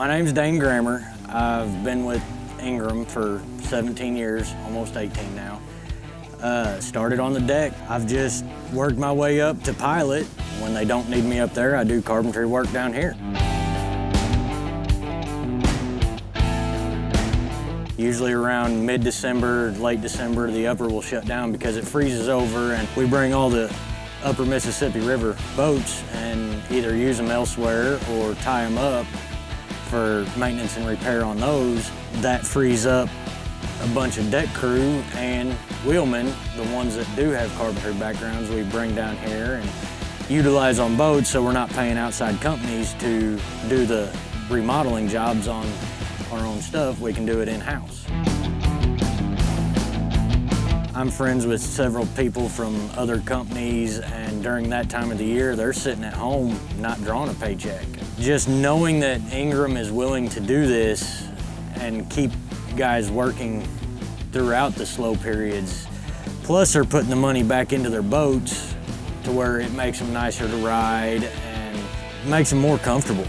My name's Dane Grammer. I've been with Ingram for 17 years, almost 18 now. Started on the deck. I've just worked my way up to pilot. When they don't need me up there, I do carpentry work down here. Usually around mid-December, late December, the upper will shut down because it freezes over, and we bring all the upper Mississippi River boats and either use them elsewhere or tie them up for maintenance and repair on those. That frees up a bunch of deck crew and wheelmen, the ones that do have carpentry backgrounds, we bring down here and utilize on boats, so we're not paying outside companies to do the remodeling jobs on our own stuff. We can do it in-house. I'm friends with several people from other companies, and during that time of the year, they're sitting at home not drawing a paycheck. Just knowing that Ingram is willing to do this and keep guys working throughout the slow periods, plus they're putting the money back into their boats to where it makes them nicer to ride and makes them more comfortable.